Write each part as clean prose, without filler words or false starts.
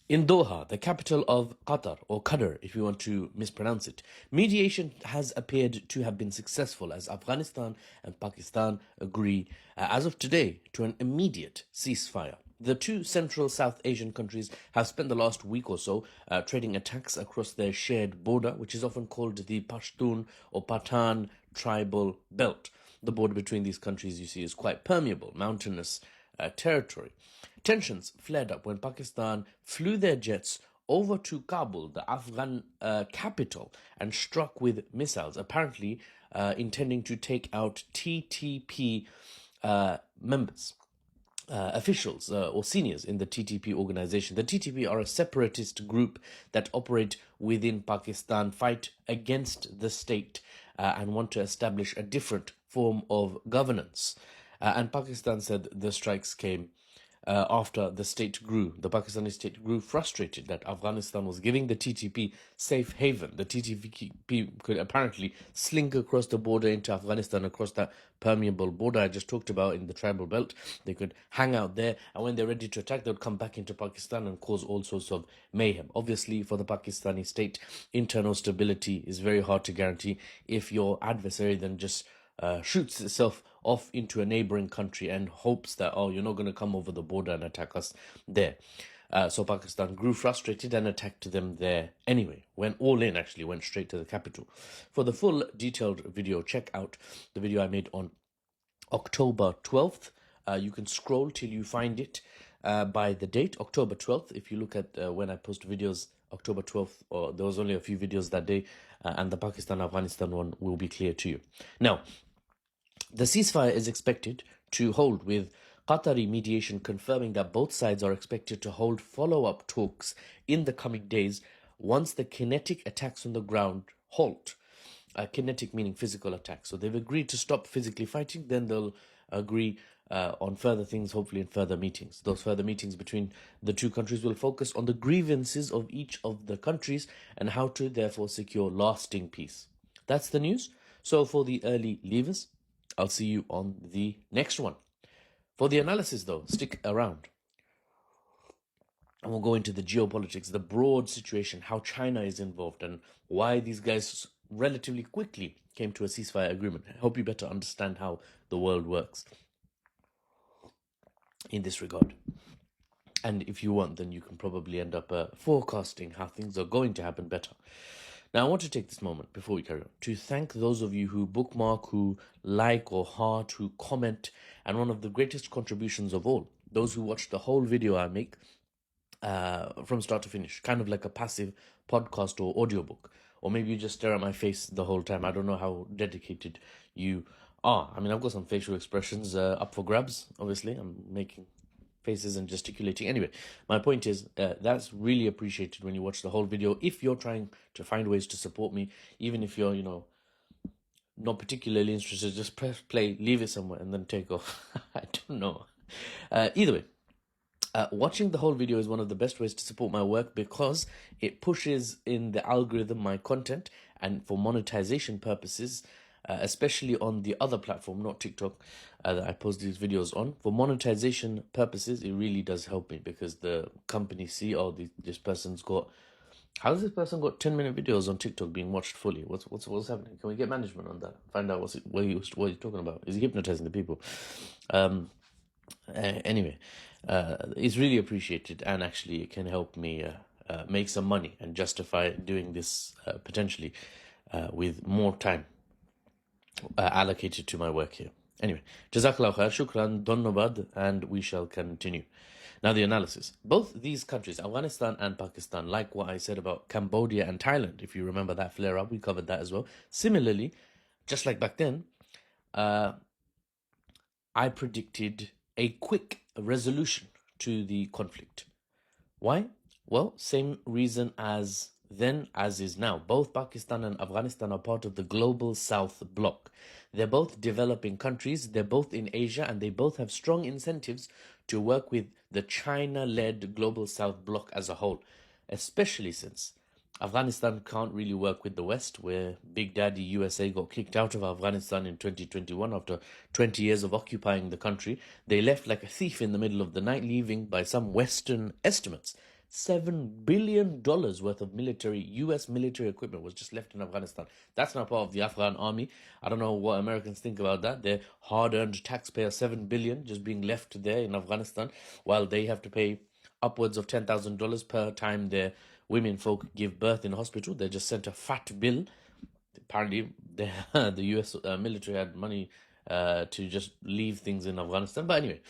In Doha, the capital of Qatar, or Qatar if you want to mispronounce it, mediation has appeared to have been successful as Afghanistan and Pakistan agree, as of today, to an immediate ceasefire. The two Central South Asian countries have spent the last week or so trading attacks across their shared border, which is often called the Pashtun or Pathan tribal belt. The border between these countries, you see, is quite permeable, mountainous territory. Tensions flared up when Pakistan flew their jets over to Kabul, the Afghan capital, and struck with missiles, apparently intending to take out TTP members. Officials or seniors in the TTP organization. The TTP are a separatist group that operate within Pakistan, fight against the state, and want to establish a different form of governance. And Pakistan said the strikes came after the Pakistani state grew frustrated that Afghanistan was giving the TTP safe haven. The TTP could apparently slink across the border into Afghanistan, across that permeable border I just talked about in the tribal belt. They could hang out there, and when they're ready to attack, they would come back into Pakistan and cause all sorts of mayhem. Obviously, for the Pakistani state, internal stability is very hard to guarantee if your adversary then just shoots itself off into a neighboring country and hopes that, oh, you're not going to come over the border and attack us there. So Pakistan grew frustrated and attacked them there anyway. Went all in, actually, went straight to the capital. For the full detailed video, check out the video I made on October 12th. You can scroll till you find it by the date, October 12th. If you look at when I post videos, October 12th, there was only a few videos that day, and the Pakistan-Afghanistan one will be clear to you. Now, the ceasefire is expected to hold, with Qatari mediation confirming that both sides are expected to hold follow-up talks in the coming days once the kinetic attacks on the ground halt. Kinetic meaning physical attacks. So they've agreed to stop physically fighting, then they'll agree on further things, hopefully in further meetings. Those further meetings between the two countries will focus on the grievances of each of the countries and how to therefore secure lasting peace. That's the news. So for the early leavers, I'll see you on the next one. For the analysis, though, stick around. And we'll go into the geopolitics, the broad situation, how China is involved, and why these guys relatively quickly came to a ceasefire agreement. I hope you better understand how the world works in this regard. And if you want, then you can probably end up forecasting how things are going to happen better. Now, I want to take this moment, before we carry on, to thank those of you who bookmark, who like or heart, who comment, and one of the greatest contributions of all, those who watch the whole video I make from start to finish, kind of like a passive podcast or audiobook. Or maybe you just stare at my face the whole time. I don't know how dedicated you are. I mean, I've got some facial expressions up for grabs, obviously. I'm making faces and gesticulating. Anyway, my point is that's really appreciated when you watch the whole video. If you're trying to find ways to support me, even if you're, not particularly interested, just press play, leave it somewhere, and then take off. I don't know. Either way, watching the whole video is one of the best ways to support my work because it pushes in the algorithm my content, and for monetization purposes, especially on the other platform, not TikTok, that I post these videos on. For monetization purposes, it really does help me because the company see, oh, this person's got, how has this person got 10-minute videos on TikTok being watched fully? What's happening? Can we get management on that? Find out what he's talking about. Is he hypnotizing the people? Anyway, it's really appreciated, and actually it can help me make some money and justify doing this potentially with more time allocated to my work here. Anyway, Jazakallah khair, shukran, dhannabad, and we shall continue. Now the analysis. Both these countries, Afghanistan and Pakistan, like what I said about Cambodia and Thailand, if you remember that flare-up, we covered that as well. Similarly, just like back then, I predicted a quick resolution to the conflict. Why? Well, same reason as then as is now. Both Pakistan and Afghanistan are part of the global South bloc. They're both developing countries, they're both in Asia, and they both have strong incentives to work with the China-led global South bloc as a whole, especially since Afghanistan can't really work with the West, where Big Daddy USA got kicked out of Afghanistan in 2021 after 20 years of occupying the country. They left like a thief in the middle of the night, leaving, by some Western estimates, $7 billion worth of US military equipment was just left in Afghanistan. That's not part of the Afghan army. I don't know what Americans think about that. Their hard-earned taxpayer $7 billion just being left there in Afghanistan, while they have to pay upwards of $10,000 per time their women folk give birth in hospital. They just sent a fat bill. Apparently, the US military had money to just leave things in Afghanistan. But anyway,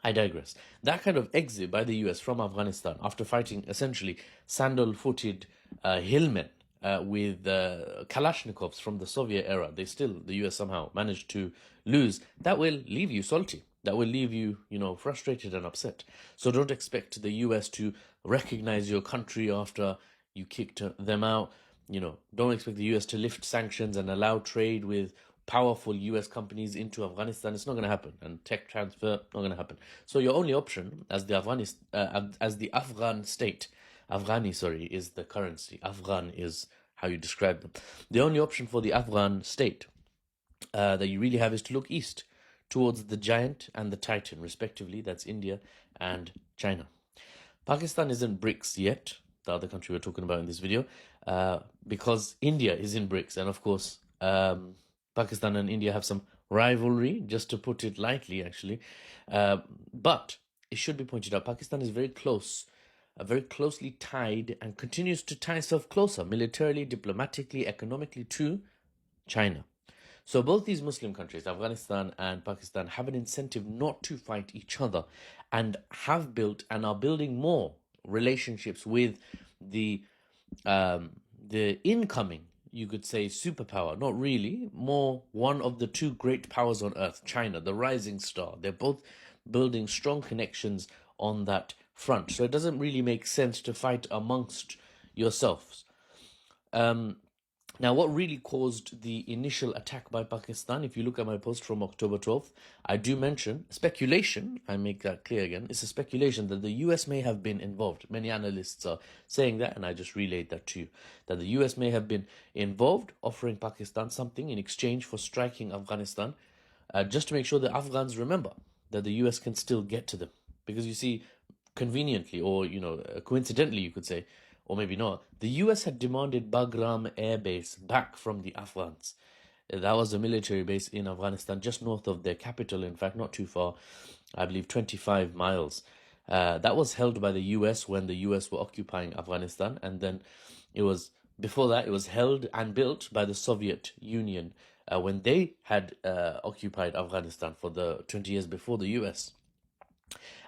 I digress. That kind of exit by the US from Afghanistan after fighting essentially sandal-footed hillmen with Kalashnikovs from the Soviet era, the US somehow managed to lose. That will leave you salty. That will leave you, frustrated and upset. So don't expect the US to recognize your country after you kicked them out. Don't expect the US to lift sanctions and allow trade with powerful US companies into Afghanistan. It's not going to happen. And tech transfer, not going to happen. So your only option as the Afghan state, Afghani, sorry, is the currency. Afghan is how you describe them. The only option for the Afghan state that you really have is to look east towards the giant and the titan, respectively. That's India and China. Pakistan isn't BRICS yet, the other country we're talking about in this video, because India is in BRICS. And of course, Pakistan and India have some rivalry, just to put it lightly, actually. But it should be pointed out, Pakistan is very closely tied and continues to tie itself closer militarily, diplomatically, economically to China. So both these Muslim countries, Afghanistan and Pakistan, have an incentive not to fight each other and have built and are building more relationships with the incoming, you could say, superpower. Not really, more one of the two great powers on earth, China, the rising star. They're both building strong connections on that front. So it doesn't really make sense to fight amongst yourselves. Now, what really caused the initial attack by Pakistan, if you look at my post from October 12th, I do mention speculation. I make that clear again. It's a speculation that the US may have been involved. Many analysts are saying that, and I just relayed that to you, that the US may have been involved, offering Pakistan something in exchange for striking Afghanistan, just to make sure the Afghans remember that the US can still get to them. Because you see, conveniently, or coincidentally, you could say, or maybe not, the US had demanded Bagram Air Base back from the Afghans. That was a military base in Afghanistan, just north of their capital, in fact, not too far, I believe 25 miles. That was held by the US when the US were occupying Afghanistan, and then before that, it was held and built by the Soviet Union when they had occupied Afghanistan for the 20 years before the US.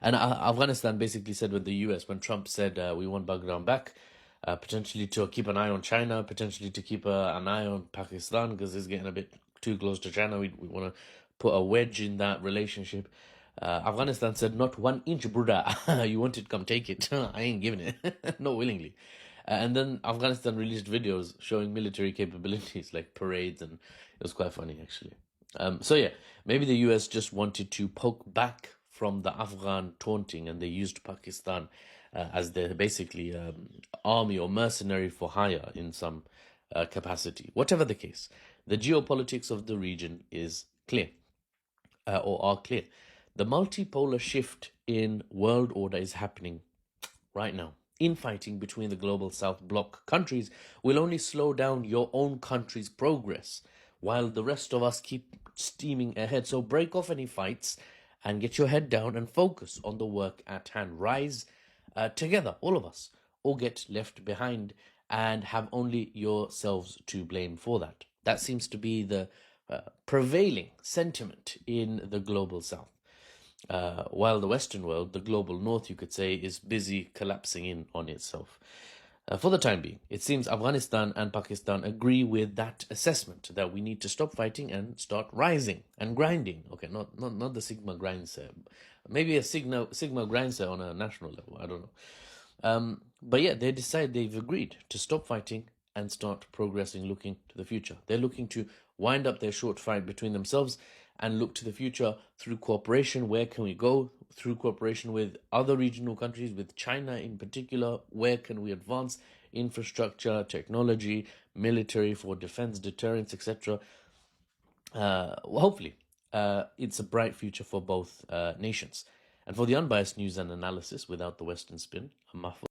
And Afghanistan basically said when Trump said we want Bagram back, potentially to keep an eye on China, potentially to keep an eye on Pakistan, because it's getting a bit too close to China. We want to put a wedge in that relationship. Afghanistan said, not 1 inch, Bruda. You want it, come take it. I ain't giving it. Not willingly. And then Afghanistan released videos showing military capabilities, like parades, and it was quite funny, actually. So yeah, maybe the US just wanted to poke back from the Afghan taunting, and they used Pakistan as their basically army or mercenary for hire in some capacity. Whatever the case, the geopolitics of the region is clear, or are clear. The multipolar shift in world order is happening right now. Infighting between the global South Bloc countries will only slow down your own country's progress, while the rest of us keep steaming ahead. So break off any fights and get your head down and focus on the work at hand. Rise together, all of us, or get left behind and have only yourselves to blame for that. That seems to be the prevailing sentiment in the global South. While the Western world, the global North, you could say, is busy collapsing in on itself. For the time being, it seems Afghanistan and Pakistan agree with that assessment, that we need to stop fighting and start rising and grinding. Okay, not the Sigma grinds, maybe a Sigma grinds on a national level. I don't know. But yeah, they've agreed to stop fighting and start progressing, looking to the future. They're looking to wind up their short fight between themselves and look to the future through cooperation. Where can we go? Through cooperation with other regional countries, with China in particular. Where can we advance infrastructure, technology, military for defense, deterrence, etc.? Hopefully, it's a bright future for both nations. And for the unbiased news and analysis without the Western spin, I'm Mahfouz.